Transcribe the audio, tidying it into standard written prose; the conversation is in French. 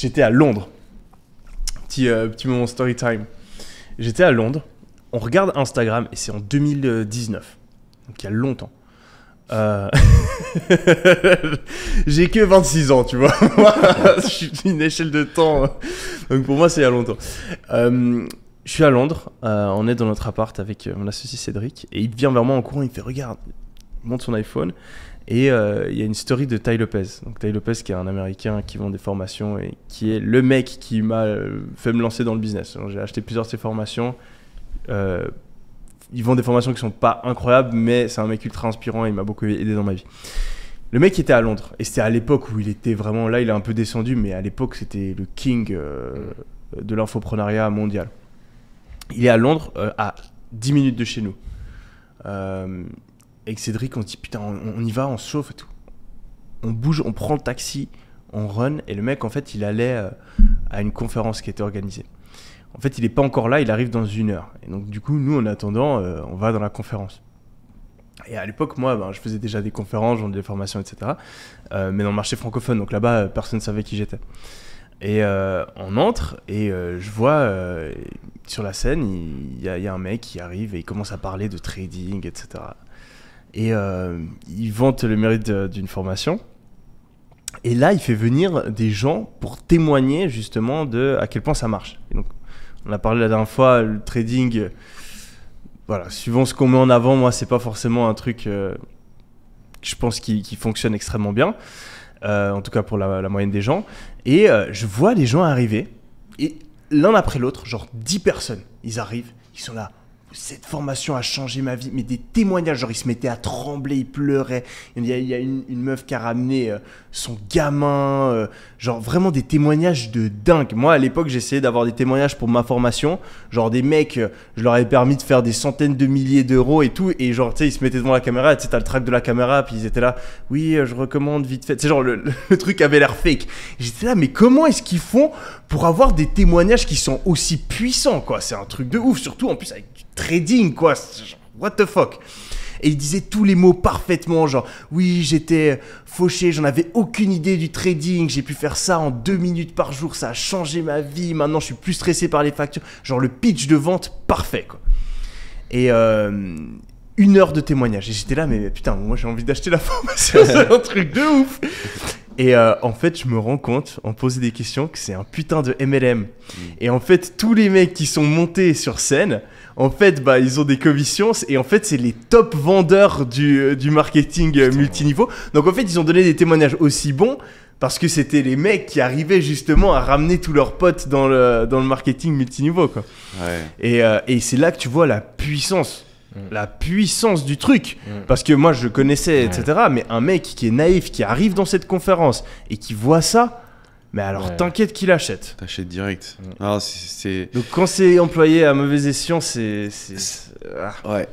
j'étais à Londres. Petit moment story time. J'étais à Londres. On regarde Instagram et c'est en 2019. Donc il y a longtemps. J'ai que 26 ans, tu vois. Je suis une échelle de temps. Donc pour moi, c'est il y a longtemps. Je suis à Londres. On est dans notre appart avec mon associé Cédric. Et il vient vers moi en courant. Il me fait regarde. Il monte son iPhone. Et il y a une story de Tai Lopez. Donc Tai Lopez, qui est un Américain qui vend des formations et qui est le mec qui m'a fait me lancer dans le business. Donc, j'ai acheté plusieurs de ses formations. Ils vendent des formations qui sont pas incroyables, mais c'est un mec ultra inspirant et il m'a beaucoup aidé dans ma vie. Le mec était à Londres et c'était à l'époque où il était vraiment là, il a un peu descendu, mais à l'époque c'était le king de l'infoprenariat mondial. Il est à Londres, à 10 minutes de chez nous. Avec Cédric, on se dit putain, on y va, on se chauffe et tout. On bouge, on prend le taxi, on run et le mec en fait il allait à une conférence qui était organisée. En fait, il n'est pas encore là, il arrive dans 1 heure. Et donc, du coup, nous, en attendant, on va dans la conférence. Et à l'époque, moi, je faisais déjà des conférences, je vendais des formations, etc. Mais dans le marché francophone, donc là-bas, personne ne savait qui j'étais. Et on entre et je vois sur la scène, il y a un mec qui arrive et il commence à parler de trading, etc. Et il vante le mérite d'une formation. Et là, il fait venir des gens pour témoigner justement de à quel point ça marche. Et donc, on a parlé la dernière fois, le trading, voilà, suivant ce qu'on met en avant, moi, c'est pas forcément un truc que je pense qui fonctionne extrêmement bien, en tout cas pour la moyenne des gens. Et je vois les gens arriver, et l'un après l'autre, genre 10 personnes, ils arrivent, ils sont là. Cette formation a changé ma vie, mais des témoignages, genre ils se mettaient à trembler, ils pleuraient. Il y a une meuf qui a ramené son gamin, genre vraiment des témoignages de dingue. Moi à l'époque j'essayais d'avoir des témoignages pour ma formation, genre des mecs, je leur avais permis de faire des centaines de milliers d'euros et tout, et genre tu sais ils se mettaient devant la caméra, tu sais t'as le track de la caméra, puis ils étaient là, oui je recommande vite fait, c'est genre le truc avait l'air fake. Et j'étais là mais comment est-ce qu'ils font pour avoir des témoignages qui sont aussi puissants quoi, c'est un truc de ouf, surtout en plus avec trading quoi, genre, what the fuck. Et il disait tous les mots parfaitement, genre oui j'étais fauché, j'en avais aucune idée du trading, j'ai pu faire ça en 2 minutes par jour, ça a changé ma vie, maintenant je suis plus stressé par les factures, genre le pitch de vente parfait quoi. Et 1 heure de témoignage et j'étais là mais putain moi j'ai envie d'acheter la formation, c'est un truc de ouf. Et en fait, je me rends compte, en posant des questions, que c'est un putain de MLM. Et en fait, tous les mecs qui sont montés sur scène, en fait, bah, ils ont des commissions. Et en fait, c'est les top vendeurs du marketing multiniveau. Donc en fait, ils ont donné des témoignages aussi bons parce que c'était les mecs qui arrivaient justement à ramener tous leurs potes dans le marketing multiniveau, quoi. Ouais. Et c'est là que tu vois la puissance. La puissance du truc, parce que moi je connaissais etc, mais un mec qui est naïf qui arrive dans cette conférence et qui voit ça, mais alors t'inquiète qu'il achète. T'achètes direct. Alors, Donc quand c'est employé à mauvais escient, c'est... Ouais,